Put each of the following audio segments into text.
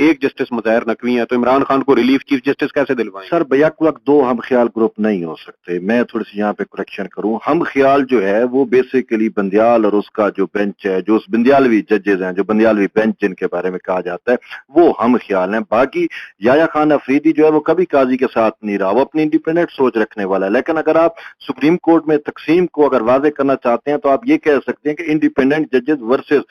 ایک جسٹس مظاہر نقوی ہیں, تو عمران خان کو ریلیف چیف جسٹس کیسے دلوائیں؟ سر بیک وقت دو ہم خیال گروپ نہیں ہو سکتے. میں تھوڑی سی یہاں پہ کریکشن کروں. ہم خیال جو ہے وہ بیسیکلی بندیال اور اس کا جو بینچ ہے, جو بندیالوی ججز ہیں, جو بندیالوی بینچ جن کے بارے میں کہا جاتا ہے, وہ ہم خیال ہیں. باقی یحییٰ خان افریدی جو ہے وہ کبھی قاضی کے ساتھ نہیں رہا, وہ اپنی انڈیپینڈنٹ سوچ رکھنے والا ہے. لیکن اگر آپ سپریم کورٹ میں تقسیم کو اگر واضح کرنا چاہتے ہیں تو آپ یہ کہہ سکتے ہیں کہ انڈیپینڈنٹ ججز ورسز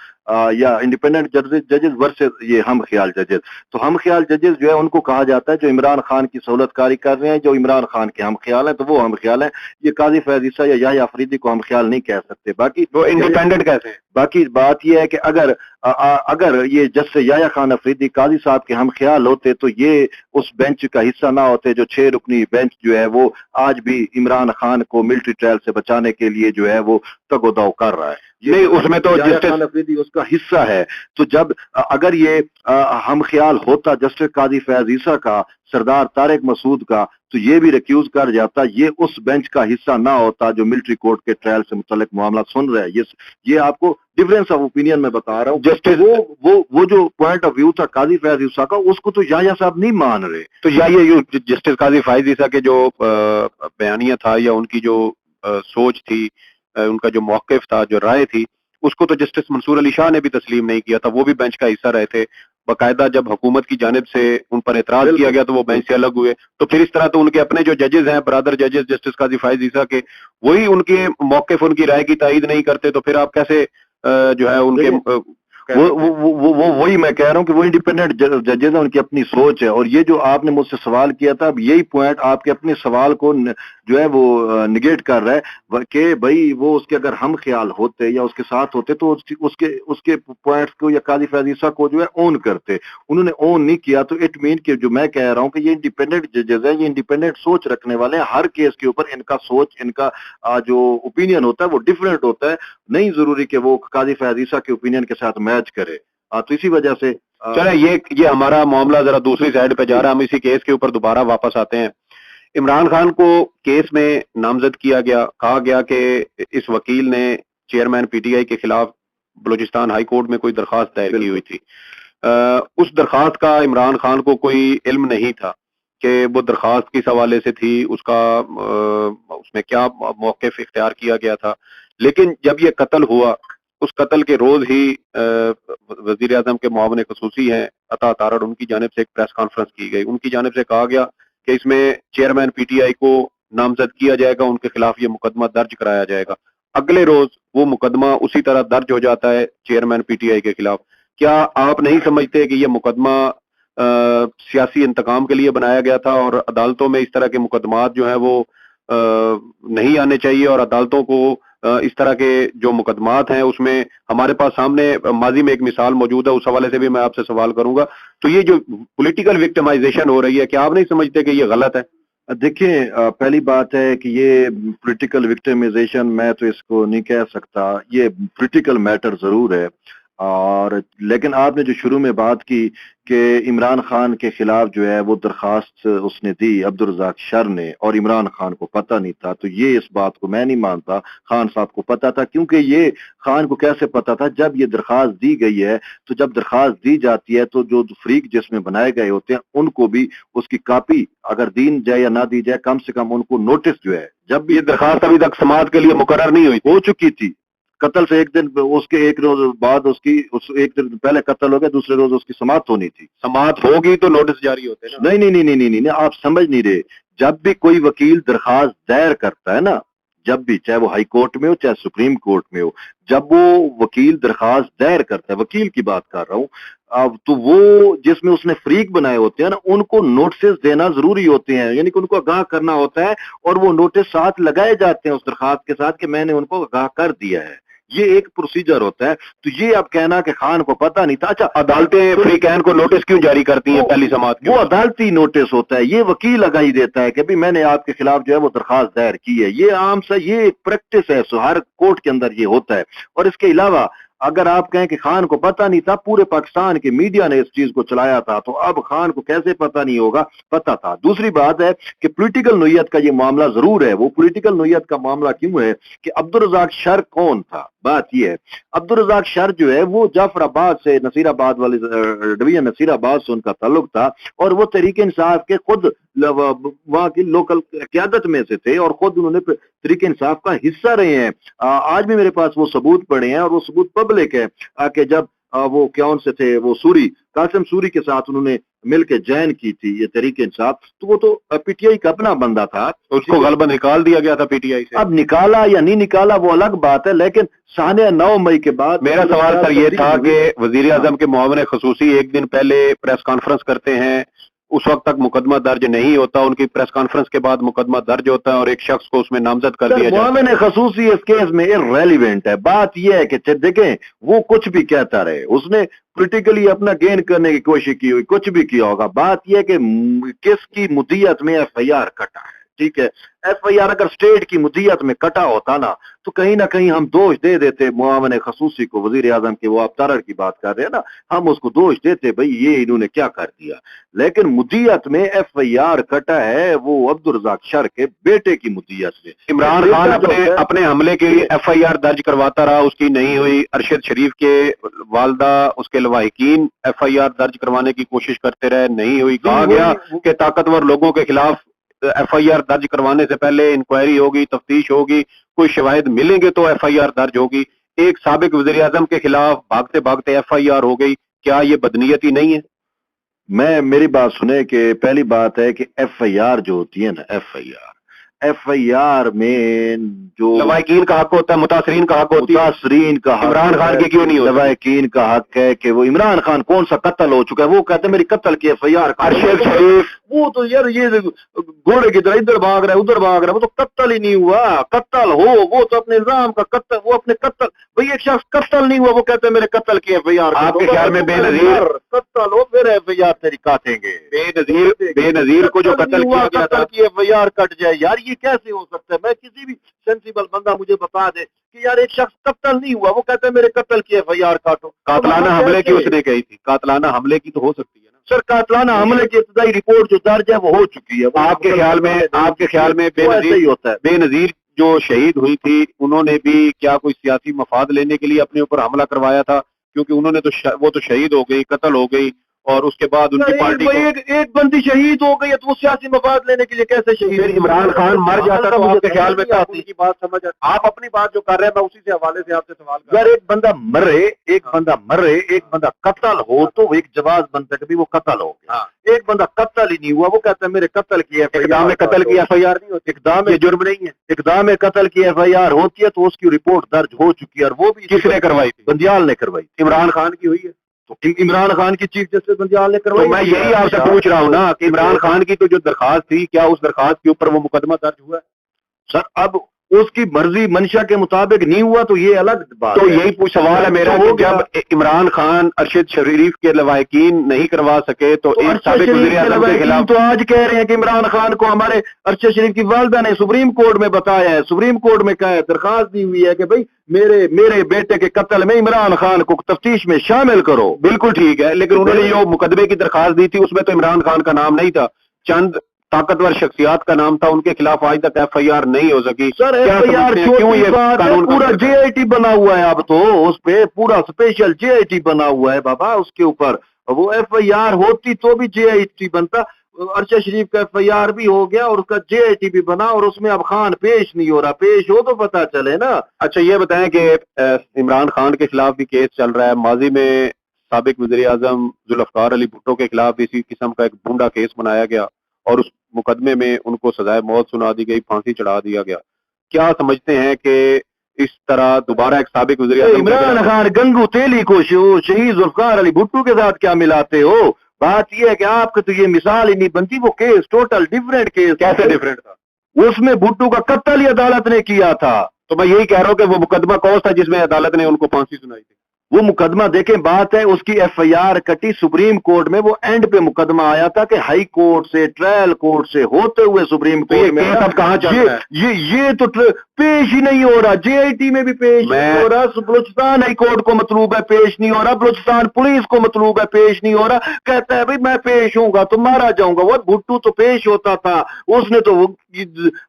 یا انڈیپینڈنٹ ججز ورسز یہ ہم خیال ججز. تو ہم خیال ججز جو ہے ان کو کہا جاتا ہے جو عمران خان کی سہولت کاری کر رہے ہیں, جو عمران خان کے ہم خیال ہیں تو وہ ہم خیال ہیں. یہ قاضی فیاض عیسیٰ یا یحییٰ افریدی کو ہم خیال نہیں کہہ سکتے. باقی وہ انڈیپینڈنٹ کیسے ہیں؟ باقی بات یہ ہے کہ اگر یہ جسٹس یحییٰ خان افریدی قاضی صاحب کے ہم خیال ہوتے تو یہ اس بینچ کا حصہ نہ ہوتے. جو 6 رکنی بینچ جو ہے وہ آج بھی عمران خان کو ملٹری ٹرائل سے بچانے کے لیے جو ہے وہ تگ و دو کر رہا ہے. نہیں, اس میں تو خان افریدی اس کا حصہ ہے. تو جب اگر یہ ہم خیال ہوتا جسٹس قاضی فیاض عیسیٰ کا, سردار طارق مسعود کا, تو یہ بھی ریکیوز کر جاتا, یہ اس بینچ کا حصہ نہ ہوتا جو ملٹری کورٹ کے ٹرائل سے متعلق معاملہ سن رہا ہے. یہ آپ کو ڈفرینس آف اوپینین میں بتا رہا ہوں. جسٹس وہ جو پوائنٹ آف ویو تھا قاضی فیاض عیسیٰ کا, اس کو تو یحییٰ صاحب نہیں مان رہے. تو یہ جسٹس قاضی فیاض عیسیٰ کے جو بیانیہ تھا یا ان کی جو سوچ تھی, ان کا جو موقف تھا, جو رائے تھی, اس کو تو جسٹس منصور علی شاہ نے بھی تسلیم نہیں کیا تھا. وہ بھی بینچ کا حصہ رہے تھے. باقاعدہ جب حکومت کی جانب سے ان پر اعتراض کیا گیا تو وہ بینچ سے الگ ہوئے. تو پھر اس طرح تو ان کے اپنے جو ججز ہیں, برادر ججز جسٹس قاضی فیاض عیسیٰ کے, وہی ان کے موقف, ان کی رائے کی تائید نہیں کرتے, تو پھر آپ کیسے جو ہے ان کے وہی میں کہہ رہا ہوں کہ وہ انڈیپینڈنٹ ججز ہیں, ان کی اپنی سوچ ہے. اور یہ جو آپ نے مجھ سے سوال کیا تھا, اب یہی پوائنٹ آپ کے اپنے سوال کو جو ہے وہ نگیٹ کر رہا ہے کہ بھائی وہ اس کے اگر ہم خیال ہوتے یا اس کے ساتھ ہوتے تو اس کے پوائنٹس کو یا قاضی فیاض عیسیٰ کو جو ہے اون کرتے. انہوں نے اون نہیں کیا. تو اٹ مین کہ جو میں کہہ رہا ہوں کہ یہ انڈیپینڈنٹ ججز ہیں, یہ انڈیپینڈنٹ سوچ رکھنے والے ہیں. ہر کیس کے اوپر ان کا سوچ, ان کا جو اوپینین ہوتا ہے وہ ڈفرینٹ ہوتا ہے. نہیں ضروری کہ وہ قاضی فیاض عیسیٰ کے اوپینین کے ساتھ میچ کرے. تو اسی وجہ سے چلیں یہ ہمارا معاملہ ذرا دوسری سائڈ پہ جا رہا ہے. ہم اسی کیس کے اوپر دوبارہ واپس آتے ہیں. عمران خان کو کیس میں نامزد کیا گیا. کہا گیا کہ اس وکیل نے چیئرمین پی ٹی آئی کے خلاف بلوچستان ہائی کورٹ میں کوئی درخواست دائر کی ہوئی تھی. اس درخواست کا عمران خان کو کوئی علم نہیں تھا کہ وہ درخواست کس حوالے سے تھی, اس میں کیا موقف اختیار کیا گیا تھا. لیکن جب یہ قتل ہوا, اس قتل کے روز ہی وزیر اعظم کے معاون خصوصی ہیں عطا تارڑ, ان کی جانب سے ایک پریس کانفرنس کی گئی. ان کی جانب سے کہا گیا کہ اس میں چیئرمین پی ٹی آئی کو نامزد کیا جائے گا, ان کے خلاف یہ مقدمہ درج کرایا جائے گا. اگلے روز وہ مقدمہ اسی طرح درج ہو جاتا ہے چیئرمین پی ٹی آئی کے خلاف. کیا آپ نہیں سمجھتے کہ یہ مقدمہ سیاسی انتقام کے لیے بنایا گیا تھا, اور عدالتوں میں اس طرح کے مقدمات جو ہیں وہ نہیں آنے چاہیے, اور عدالتوں کو اس طرح کے جو مقدمات ہیں اس میں ہمارے پاس سامنے ماضی میں ایک مثال موجود ہے, اس حوالے سے بھی میں آپ سے سوال کروں گا. تو یہ جو پولیٹیکل وکٹمائزیشن ہو رہی ہے, کیا آپ نہیں سمجھتے کہ یہ غلط ہے؟ دیکھیں, پہلی بات ہے کہ یہ پولیٹیکل وکٹمائزیشن میں تو اس کو نہیں کہہ سکتا. یہ پولیٹیکل میٹر ضرور ہے. اور لیکن آپ نے جو شروع میں بات کی کہ عمران خان کے خلاف جو ہے وہ درخواست اس نے دی عبدالرزاق شر نے, اور عمران خان کو پتہ نہیں تھا, تو یہ اس بات کو میں نہیں مانتا. خان صاحب کو پتہ تھا. کیونکہ یہ خان کو کیسے پتہ تھا؟ جب یہ درخواست دی گئی ہے, تو جب درخواست دی جاتی ہے تو جو فریق جس میں بنائے گئے ہوتے ہیں ان کو بھی اس کی کاپی اگر دی جائے یا نہ دی جائے, کم سے کم ان کو نوٹس جو ہے, جب بھی یہ درخواست ابھی تک سماعت کے لیے مقرر نہیں ہوئی, ہو چکی تھی. قتل سے ایک دن, اس کے ایک روز بعد اس کی ایک دن پہلے قتل ہو گیا, دوسرے روز اس کی سماعت ہونی تھی. سماعت ہوگی تو نوٹس جاری ہوتے ہیں نا. نہیں, آپ سمجھ نہیں رہے. جب بھی کوئی وکیل درخواست دائر کرتا ہے نا, جب بھی, چاہے وہ ہائی کورٹ میں ہو چاہے سپریم کورٹ میں ہو, جب وہ وکیل درخواست دائر کرتا ہے, وکیل کی بات کر رہا ہوں, اب تو وہ جس میں اس نے فریق بنائے ہوتے ہیں نا, ان کو نوٹسز دینا ضروری ہوتے ہیں. یعنی کہ ان کو آگاہ کرنا ہوتا ہے, اور وہ نوٹس ساتھ لگائے جاتے ہیں اس درخواست کے ساتھ کہ میں نے ان کو آگاہ کر دیا ہے. یہ ایک پروسیجر ہوتا ہے. تو یہ اب کہنا کہ خان کو پتہ نہیں تھا. اچھا, عدالتیں فریقین کو نوٹس کیوں جاری کرتی ہیں پہلی سماعت کے؟ وہ عدالتی نوٹس ہوتا ہے. یہ وکیل آگاہی دیتا ہے کہ بھی میں نے آپ کے خلاف جو ہے وہ درخواست دائر کی ہے. یہ عام سا یہ ایک پریکٹس ہے, ہر کورٹ کے اندر یہ ہوتا ہے. اور اس کے علاوہ اگر آپ کہیں کہ خان کو پتہ نہیں تھا, پورے پاکستان کے میڈیا نے اس چیز کو چلایا تھا, تو اب خان کو کیسے پتہ نہیں ہوگا؟ پتہ تھا. دوسری بات ہے کہ پولیٹیکل نوعیت کا یہ معاملہ ضرور ہے. وہ پولیٹیکل نوعیت کا معاملہ کیوں ہے کہ عبدالرزاق شر کون تھا؟ بات یہ ہے عبدالرزاق شر جو ہے وہ جعفر آباد سے نصیر آباد والی ڈویژن نصیر آباد سے ان کا تعلق تھا اور وہ تحریک انصاف کے خود وہاں کی لوکل قیادت میں سے تھے اور خود انہوں نے تحریک انصاف کا حصہ رہے ہیں. آج بھی میرے پاس وہ ثبوت پڑے ہیں اور وہ ثبوت پبلک ہے کہ جب وہ کون سے تھے وہ سوری قاسم سوری کے ساتھ انہوں نے مل کے جوائن کی تھی یہ تحریک انصاف تو وہ تو پی ٹی آئی کا اپنا بندہ تھا اس کو غالباً نکال دیا گیا تھا پی ٹی آئی سے. اب نکالا یا نہیں نکالا وہ الگ بات ہے لیکن سانحہ 9 مئی کے بعد میرا سوال سر یہ تھا کہ وزیر اعظم کے معاون خصوصی ایک دن پہلے پریس کانفرنس کرتے ہیں, اس وقت تک مقدمہ درج نہیں ہوتا, ان کی پریس کانفرنس کے بعد مقدمہ درج ہوتا ہے اور ایک شخص کو اس میں نامزد کر دیا جاتا ہے. معاون خصوصی اس کیس میں ریلیونٹ ہے. بات یہ ہے کہ دیکھیں وہ کچھ بھی کہتا رہے, اس نے پولیٹیکلی اپنا گین کرنے کی کوشش کی ہوئی, کچھ بھی کیا ہوگا. بات یہ ہے کہ کس کی مدیت میں ایف آئی آر کٹا ہے. ٹھیک ہے, ایف آئی آر اگر اسٹیٹ کی مدیت میں کٹا ہوتا نا تو کہیں نہ کہیں ہم دوش دے دیتے معاون خصوصی کو, وزیر اعظم کے وہ آپ تارڑ کی بات کر رہے ہیں نا, ہم اس کو دوش دیتے بھئی یہ انہوں نے کیا کر دیا. لیکن مدیت میں ایف آئی آر کٹا ہے وہ عبدالرزاق شر کے بیٹے کی مدیت میں. عمران خان اپنے حملے کے لیے ایف آئی آر درج کرواتا رہا, اس کی نہیں ہوئی. ارشد شریف کے والدہ اس کے لواحقین ایف آئی آر درج کروانے کی کوشش کرتے رہے, نہیں ہوئی. کہا گیا کہ طاقتور لوگوں کے خلاف ایف آئی آر درج کروانے سے پہلے انکوائری ہوگی, تفتیش ہوگی, کوئی شواہد ملیں گے تو ایف آئی آر درج ہوگی. ایک سابق وزیر اعظم کے خلاف بھاگتے بھاگتے ایف آئی آر ہو گئی, کیا یہ بدنیتی نہیں ہے؟ میری بات سنیں کہ پہلی بات ہے کہ ایف آئی آر جو ہوتی ہے نا, ایف آئی آر میں جو لواحقین کا حق ہوتا ہے, متاثرین کا حق ہوتا ہے, متاثرین کا حق. عمران خان کے کیوں نہیں ہوتا؟ لواحقین کا حق ہے کہ وہ عمران خان کون سا قتل ہو چکا ہے وہ کہتے ہیں میری قتل کی ایف آئی آر. ارشد شریف وہ تو یار یہ گھوڑے کی طرح ادھر بھاگ رہا ہے ادھر بھاگ رہا ہے, وہ تو قتل ہی نہیں ہوا. قتل ہو وہ تو اپنے نظام کا قتل, وہ اپنے قتل بھئی ایک شخص قتل نہیں ہوا وہ کہتے ہیں میرے قتل کی ایف آئی آر. آپ کے خیال میں بے نظیر قتل ہو پھر ایف آئی آر تیری کاٹیں گے. بے نظیر کو جو قتل کیا گیا تھا کی ایف آئی آر کٹ جائے, یار یہ کیسے ہو سکتا ہے؟ میں کسی بھی سینسیبل بندہ مجھے بتا دے کہ یار ایک شخص قتل نہیں ہوا وہ کہتے ہیں میرے قتل کی ایف آئی آر کاٹو. قاتلانہ حملے کی اس نے کہی تھی, قاتلانہ حملے کی تو ہو سکتی ہے نا سر. قاتلانہ حملے کی ابتدائی رپورٹ جو درج ہے وہ ہو چکی ہے. آپ کے خیال میں بے نظیر جو شہید ہوئی تھی انہوں نے بھی کیا کوئی سیاسی مفاد لینے کے لیے اپنے اوپر حملہ کروایا تھا؟ کیونکہ انہوں نے وہ تو شہید ہو گئی, قتل ہو گئی, اور اس کے بعد ان کی پارٹی ایک بندی شہید ہو گئی تو وہ سیاسی مفاد لینے کے لیے کیسے شہید؟ عمران خان مر جاتا تو آپ کے خیال میں کی بات سمجھ, آپ اپنی بات جو کر رہے ہیں میں اسی سے حوالے سے آپ سے سوال کر رہا ہوں. ایک بندہ مرے ایک بندہ قتل ہو تو ایک جواز بنتا ہے کہ وہ قتل ہو گیا. ایک بندہ قتل ہی نہیں ہوا وہ کہتا ہے میرے قتل کی اقدام قتل کی ایف آئی آر نہیں ہوتی, اقدام جرم نہیں ہے. اقدام قتل کی ایف آئی آر ہوتی ہے تو اس کی رپورٹ درج ہو چکی ہے, اور وہ بھی کس نے کروائی تھی؟ بندیال نے کروائی. عمران خان کی ہوئی ہے تو عمران خان کی چیف جسٹس بندیال نے کروائی. میں یہی آپ سے پوچھ رہا ہوں نا کہ عمران خان کی تو جو درخواست تھی کیا اس درخواست کے اوپر وہ مقدمہ درج ہوا ہے؟ سر اب اس کی مرضی منشا کے مطابق نہیں ہوا تو یہ الگ بات تو یہی سوال ہے میرا کہ جب عمران خان ارشد شریف کے لواحقین نہیں کروا سکے تو ایک سابق وزیر اعظم کے خلاف تو آج کہہ رہے ہیں کہ عمران خان کو ہمارے ارشد شریف کی والدہ نے سپریم کورٹ میں بتایا ہے, سپریم کورٹ میں کہا ہے, درخواست دی ہوئی ہے کہ بھائی میرے بیٹے کے قتل میں عمران خان کو تفتیش میں شامل کرو. بالکل ٹھیک ہے, لیکن انہوں نے جو مقدمے کی درخواست دی تھی اس میں تو عمران خان کا نام نہیں تھا, چند طاقتور شخصیات کا نام تھا, ان کے خلاف آج تک ایف آئی آر نہیں ہو سکی. سر ایف آئی آر کیوں یہ قانون پورا جے آئی ٹی بنا ہوا ہے, اب تو اس پہ پورا اسپیشل جے آئی ٹی بنا ہوا ہے بابا. اس کے اوپر وہ ایف آئی آر ہوتی تو بھی جے آئی ٹی بنتا. ارشد شریف کا ایف آئی آر بھی ہو گیا اور اس کا جے آئی ٹی بھی بنا, اور اس میں اب خان پیش نہیں ہو رہا, پیش ہو تو پتا چلے نا. اچھا یہ بتائیں کہ عمران خان کے خلاف بھی کیس چل رہا ہے, ماضی میں سابق وزیر اعظم ذوالفقار علی بھٹو کے خلاف بھی اسی قسم کا ایک بھونڈا کیس بنایا گیا اور اس مقدمے میں ان کو سزائے موت سنا دی گئی, پھانسی چڑھا دیا گیا. کیا سمجھتے ہیں کہ اس طرح دوبارہ ایک سابق وزیر اعظم عمران خان گنگو تیلی کو شہید ذوالفقار علی بھٹو کے ساتھ کیا ملاتے ہو؟ بات یہ ہے کہ آپ کو تو یہ مثال ہی نہیں بنتی. وہ کیس ٹوٹل ڈیفرنٹ کیس. کیسے ڈیفرنٹ تھا؟ اس میں بھٹو کا قتل ہی عدالت نے کیا تھا. تو میں یہی کہہ رہا ہوں کہ وہ مقدمہ کون تھا جس میں عدالت نے ان کو پھانسی سنائی تھی؟ وہ مقدمہ دیکھیں، بات ہے اس کی ایف آئی آر کٹی سپریم کورٹ میں، وہ اینڈ پہ مقدمہ آیا تھا کہ ہائی کورٹ سے ٹرائل کورٹ سے ہوتے ہوئے سپریم کورٹ میں اب کہاں چل رہا ہے؟ یہ تو پیش ہی نہیں ہو رہا، جے آئی ٹی میں بھی پیش نہیں ہو رہا، بلوچستان ہائی کورٹ کو مطلوب ہے پیش نہیں ہو رہا، بلوچستان پولیس کو مطلوب ہے پیش نہیں ہو رہا، کہتا ہے بھائی میں پیش ہوں گا تو مارا جاؤں گا۔ وہ بھٹو تو پیش ہوتا تھا، اس نے تو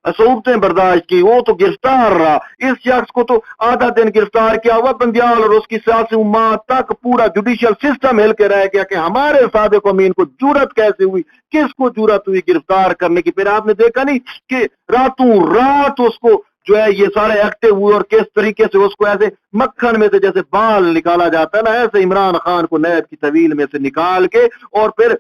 صعوبتیں برداشت کی، وہ تو گرفتار رہا، اس شخص کو تو آدھا دن گرفتار کیا ہوا، بندیال اور اس کی سیاسی امت تک پورا جوڈیشل سسٹم ہل کے رہ گیا کہ ہمارے صادق امین کو جرأت کیسے ہوئی، کس کو جرأت ہوئی گرفتار کرنے کی۔ پھر آپ نے دیکھا نہیں کہ راتوں رات اس کو جو ہے یہ سارے ایکٹیو ہوئے اور کس طریقے سے اس کو ایسے مکھن میں سے جیسے بال نکالا جاتا ہے نا، ایسے عمران خان کو نیب کی طویل میں سے نکال کے اور پھر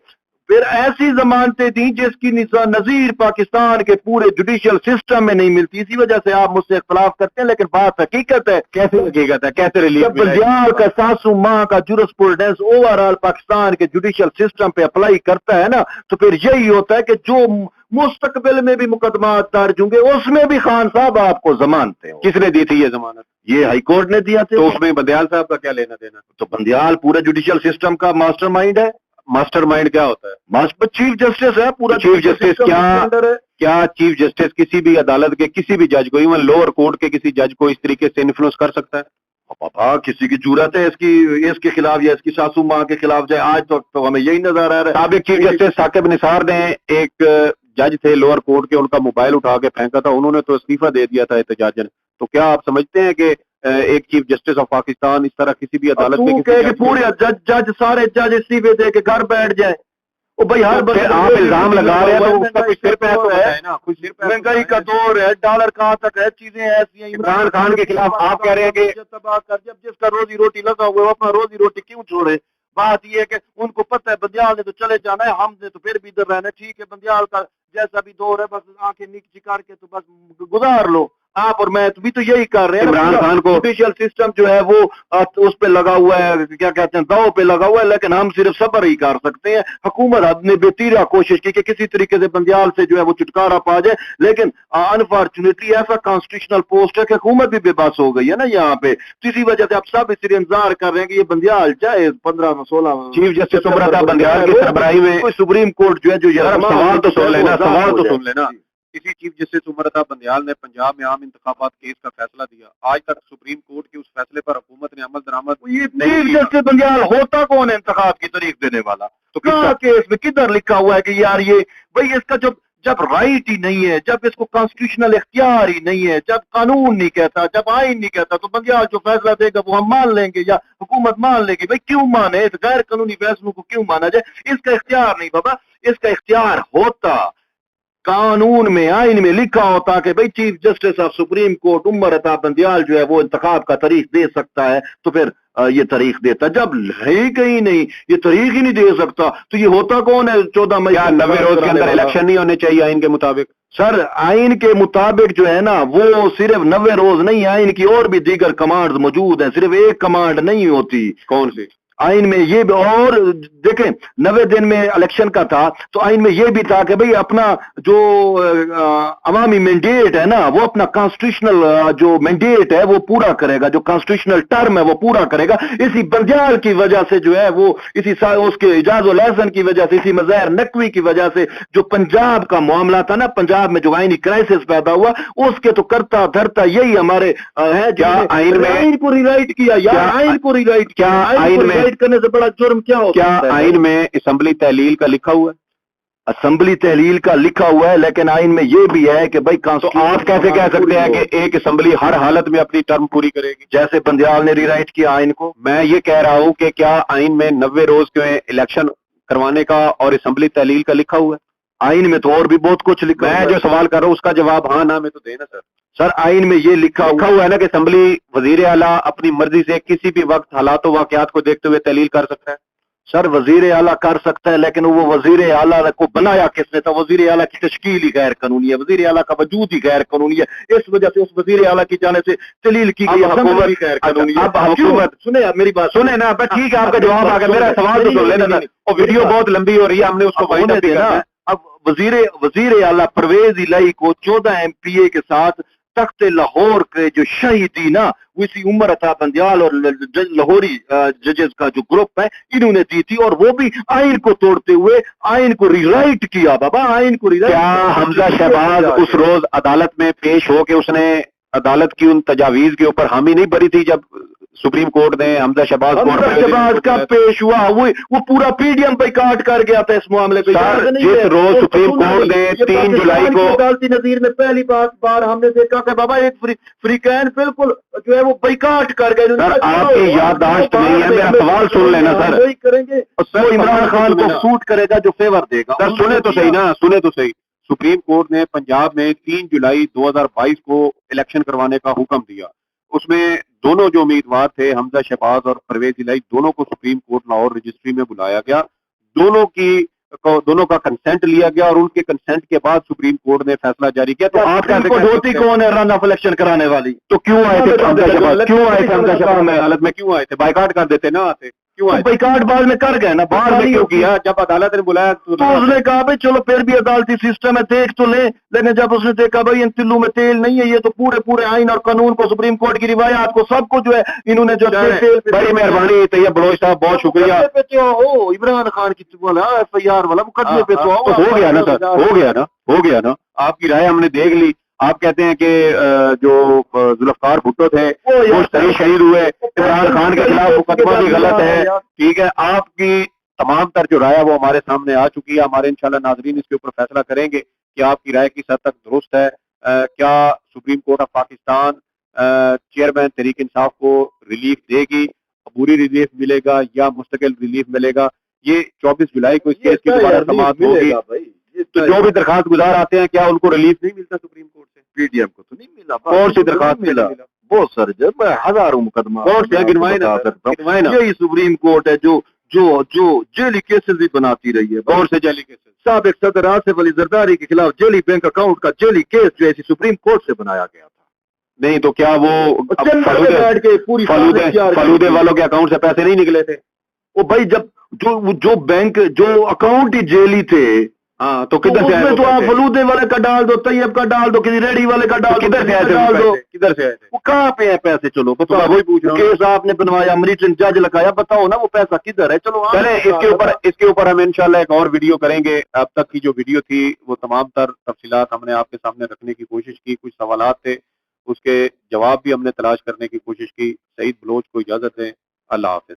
ایسی ضمانتیں دیں جس کی نظیر پاکستان کے پورے جوڈیشل سسٹم میں نہیں ملتی۔ اسی وجہ سے آپ مجھ سے اختلاف کرتے ہیں، لیکن بات حقیقت ہے۔ کیسے حقیقت ہے؟ کیسے ریلیف؟ بندیال کا ساسو ماہ کا جورسپروڈنس اوور آل پاکستان کے جوڈیشل سسٹم پہ اپلائی کرتا ہے نا، تو پھر یہی ہوتا ہے کہ جو مستقبل میں بھی مقدمات درج ہوں گے اس میں بھی خان صاحب آپ کو ضمانتیں ہوں۔ کس نے دی تھی یہ ضمانت؟ یہ ہائی کورٹ نے دیا تھا۔ تو اس میں بندیال صاحب کا کیا لینا دینا؟ تو بندیال پورے جوڈیشل سسٹم کا ماسٹر مائنڈ ہے۔ ماسٹر مائنڈ کیا ہوتا ہے؟ چیف جسٹس ہے پورا۔ چیف جسٹس کیا چیف جسٹس کسی بھی عدالت کے کسی بھی جج کو، ایون لوور کورٹ کے کسی جج کو اس طریقے سے انفلوئنس کر سکتا ہے؟ کسی کی جرأت ہے اس کے خلاف یا اس کی ساسو ماں کے خلاف جائے؟ آج تو ہمیں یہی نظر آ رہا ہے۔ سابق چیف جسٹس ثاقب نثار نے، ایک جج تھے لوور کورٹ کے، ان کا موبائل اٹھا کے پھینکا تھا، انہوں نے تو استعفیٰ دے دیا تھا احتجاجاً۔ تو کیا آپ سمجھتے ہیں کہ ایک چیف جسٹس آف پاکستان اس طرح کسی بھی عدالت میں پورے جج سارے جج استعفے دے کے گھر بیٹھ جائے؟ بھائی ہر آپ الزام لگا رہے ہیں تو اس کا کوئی سر پہ ہے نا، مہنگائی کا دور ہے، ڈالر کہاں تک ہے، چیزیں ایسی ہیں۔ عمران خان کے خلاف آپ کہہ رہے ہیں کہ جب جس کا روزی روٹی لگا ہوا ہے اپنا روزی روٹی کیوں چھوڑے؟ بات یہ ہے کہ ان کو پتہ ہے بندیال نے تو چلے جانا ہے، ہم نے تو پھر بھی ادھر رہنا ہے۔ ٹھیک ہے، بندیال کا جیسا بھی دور ہے، بس آنکھیں نیچی کر کے تو بس گزار لو۔ آپ اور میں بھی تو یہی کر رہے ہیں۔ عمران خان کو جوڈیشل سسٹم جو ہے وہ اس پہ لگا ہوا ہے، کیا کہتے ہیں، داؤ پہ لگا ہوا ہے، لیکن ہم صرف صبر ہی کر سکتے ہیں۔ حکومت نے بےتیرا کوشش کی کہ کسی طریقے سے بندیال سے جو ہے وہ چھٹکارا پا جائے، لیکن انفارچونیٹلی ایسا کانسٹیٹیوشنل پوسٹ ہے کہ حکومت بھی بے بس ہو گئی ہے نا یہاں پہ۔ اسی وجہ سے اب سب اس لیے انتظار کر رہے ہیں کہ یہ بندیال چاہے 15-16 چیف جسٹس عمرتا بندیال کی سربراہی میں سپریم کورٹ جو ہے جو سوال تو سن لینا کسی چیف جسٹس عمرتا بندیال نے پنجاب میں عام انتخابات کیس کا فیصلہ دیا، آج تک سپریم کورٹ کے اس فیصلے پر حکومت نے عمل درآمد چیف جسٹس بندیال ہوتا کون ہے انتخاب کی تاریخ دینے والا؟ تو کہاں کیس میں کدھر لکھا ہوا ہے کہ یار یہ بھائی اس کا جب رائٹ ہی نہیں ہے، جب اس کو کانسٹیٹیوشنل اختیار ہی نہیں ہے، جب قانون نہیں کہتا، جب آئین نہیں کہتا، تو بندیال جو فیصلہ دے گا وہ ہم مان لیں گے یا حکومت مان لے گی؟ بھائی کیوں مانے اس غیر قانونی فیصلوں کو؟ کیوں مانا جائے؟ اس کا اختیار نہیں بابا، اس کا اختیار ہوتا قانون میں، آئین میں لکھا ہوتا کہ بھئی chief justice of supreme court Umar Ata Bandial جو ہے وہ انتخاب کا تاریخ دے سکتا ہے، تو پھر یہ تاریخ دیتا۔ جب ہے ہی کہیں نہیں، یہ تاریخ ہی نہیں دے سکتا، تو یہ ہوتا کون ہے 14 مئی؟ 90 روز کے اندر الیکشن نہیں ہونے چاہیے آئین کے مطابق؟ سر آئین کے مطابق جو ہے نا وہ صرف 90 روز نہیں، آئین کی اور بھی دیگر کمانڈ موجود ہیں، صرف ایک کمانڈ نہیں ہوتی۔ کون سی؟ آئین میں یہ بھی، اور دیکھیں 90 دن میں الیکشن کا تھا تو آئین میں یہ بھی تھا کہ بھئی اپنا جو عوامی مینڈیٹ ہے نا وہ اپنا کانسٹیٹیوشنل جو مینڈیٹ ہے وہ پورا کرے گا، جو کانسٹیٹیوشنل ٹرم ہے وہ پورا کرے گا۔ اسی بندیال کی وجہ سے جو ہے وہ اس کے اعجاز الحسن کی وجہ سے، اسی مظاہر نقوی کی وجہ سے جو پنجاب کا معاملہ تھا نا، پنجاب میں جو آئینی کرائسس پیدا ہوا، اس کے تو کرتا دھرتا یہی ہمارے ہے جو آئین کو ری رائٹ کیا۔ یا آئین کو ری رائٹ کیا؟ آئین میں کرنے سے بڑا جرم کیا ہوتا ہے؟ کیا آئین میں اسمبلی تحلیل کا لکھا ہوا ہے؟ اسمبلی تحلیل کا لکھا ہوا ہے، لیکن آئین میں یہ بھی ہے کہ بھائی تو آپ کیسے کہہ سکتے ہیں کہ ایک اسمبلی ہر حالت میں اپنی ٹرم پوری کرے گی؟ جیسے بندیال نے ری رائٹ کیا آئین کو۔ میں یہ کہہ رہا ہوں کہ کیا آئین میں 90 روز کے الیکشن کروانے کا اور اسمبلی تحلیل کا لکھا ہوا ہے؟ آئین میں تو اور بھی بہت کچھ لکھا ہے۔ میں جو سوال کر رہا ہوں اس کا جواب ہاں نہ میں تو دینا سر۔ سر آئین میں یہ لکھا ہوا ہے نا کہ اسمبلی وزیر اعلیٰ اپنی مرضی سے کسی بھی وقت حالات و واقعات کو دیکھتے ہوئے تحلیل کر سکتا ہے۔ سر وزیر اعلیٰ کر سکتا ہے، لیکن وہ وزیر اعلیٰ کو بنایا کس نے تھا؟ وزیر اعلیٰ کی تشکیل ہی غیر قانونی ہے، وزیر اعلیٰ کا وجود ہی غیر قانونی ہے، اس وجہ سے اس وزیر اعلیٰ کی جانب سے تحلیل کی گئی حکومت بھی غیر قانونی ہے۔ اب حکومت سنیں میری بات سنیں نا، ٹھیک ہے آپ کا جواب آ گیا، میرا سوال تو سن لینا، اور ویڈیو بہت لمبی ہو رہی ہے، ہم نے اس کو وائنڈ اپ کرنا ہے۔ اب وزیر اعلیٰ پرویز الہی کو 14 ایم پی اے کے ساتھ تخت لاہور کے جو شہیدی نا وہ اسی عمر عطا بندیال اور لاہوری ججز کا جو گروپ ہے انہوں نے دی تھی، اور وہ بھی آئین کو توڑتے ہوئے آئین کو ری رائٹ کیا بابا، آئین کو ری رائٹ. کیا حمزہ شہباز اس روز عدالت میں پیش ہو کے اس نے عدالت کی ان تجاویز کے اوپر حامی نہیں بھری تھی جب سپریم کورٹ نے حمزہ شہباز کا پیش ہوا؟ وہ پورا پی ڈی ایم بیکاٹ کر گیا تھا اس معاملے کو. جس روز سپریم کورٹ نے 3 جولائی کو عدالتی نظیر میں پہلی بار ہم نے دیکھا کہ بابا ایک فریقین بالکل جو ہے وہ بیکاٹ کر گئے. سر آپ کی یادداشت نہیں ہے، میرا سوال سن لینا سر. وہی کریں گے، وہ عمران خان کو سوٹ کرے گا جو فیور دے گا. سر سنے تو صحیح نا، سنے تو صحیح. سپریم کورٹ نے پنجاب میں 3 جولائی 2022 کو الیکشن کروانے کا حکم دیا. اس میں دونوں جو امیدوار تھے حمزہ شہباز اور پرویز الہی، دونوں کو سپریم کورٹ لاہور رجسٹری میں بلایا گیا، دونوں کا کنسنٹ لیا گیا، اور ان کے کنسنٹ کے بعد سپریم کورٹ نے فیصلہ جاری کیا. تو آپ ہوتی کون ہے رن آف الیکشن کرانے والی؟ تو کیوں آئے تھے حمزہ شہباز میں عدالت میں کیوں آئے تھے؟ بائیکاٹ کر دیتے نا آتے. بیکاٹ بعد میں کر گئے نا، بعد میں کیوں کیا؟ جب عدالت نے بلایا تو اس نے کہا بھائی چلو پھر بھی عدالتی سسٹم ہے دیکھ تو لیں، لیکن جب اس نے دیکھا بھائی ان تلو میں تیل نہیں ہے، یہ تو پورے آئین اور قانون کو، سپریم کورٹ کی روایات کو، سب کو جو ہے انہوں نے جو بڑی مہربانی طیب بلوچ صاحب، بہت شکریہ. عمران خان کی ایف آئی آر والا مقدمے پہ تو ہو گیا نا سر، ہو گیا نا. آپ کی رائے ہم نے دیکھ لی. آپ کہتے ہیں کہ جو ذوالفقار بھٹو تھے وہ شہید ہوئے، عمران خان کے خلاف مقدمہ بھی غلط ہے. ٹھیک ہے، آپ کی تمام تر جو رائے ہے وہ ہمارے سامنے آ چکی ہے. ہمارے انشاءاللہ ناظرین اس کے اوپر فیصلہ کریں گے کہ آپ کی رائے کس حد تک درست ہے. کیا supreme court of Pakistan chairman Tehreek Insaf کو ریلیف دے گی، عبوری ریلیف ملے گا یا مستقل ریلیف ملے گا؟ یہ 24 جولائی کو اس کیس کی دوبارہ سماعت ہوگی. تو جو بھی درخواست گزار آتے ہیں کیا ان کو ریلیف نہیں ملتا سپریم کورٹ سے؟ پی ڈی ایم کو تو نہیں ملا. کون سی درخواست ملا؟ بہت سارے، جب ہزاروں مقدمہ یہی سپریم کورٹ ہے جو جیلی کیسز بھی بناتی رہی ہے. کون سے جیلی کیسز؟ سابق صدر آصف علی زرداری کے خلاف جیلی بینک اکاؤنٹ کا جیلی کیس جو ہے سپریم کورٹ سے بنایا گیا تھا. نہیں تو کیا وہ فلودے والوں کے اکاؤنٹ سے پیسے نہیں نکلے تھے؟ وہ بھائی جب جو بینک جو اکاؤنٹ ہی جیلی تھے، ہاں تو کدھر سے آئے؟ تو آپ فلودے والے کا ڈال دو، طیب کا ڈال دو، کسی ریڈی والے کا ڈال دو، کدھر سے آئے تھے؟ وہ کہاں پہ ہے پیسے؟ چلو بتاؤ، وہی پوچھ رہا ہوں. کیس آپ نے بنوایا، امریکن جج لگایا، بتاؤ نا وہ پیسہ کدھر ہے؟ چلو چلیں اس کے اوپر ہم انشاءاللہ ایک اور ویڈیو کریں گے. اب تک کی جو ویڈیو تھی وہ تمام تر تفصیلات ہم نے آپ کے سامنے رکھنے کی کوشش کی. کچھ سوالات تھے اس کے جواب بھی ہم نے تلاش کرنے کی کوشش کی. سعید بلوچ کو اجازت دیں. اللہ حافظ.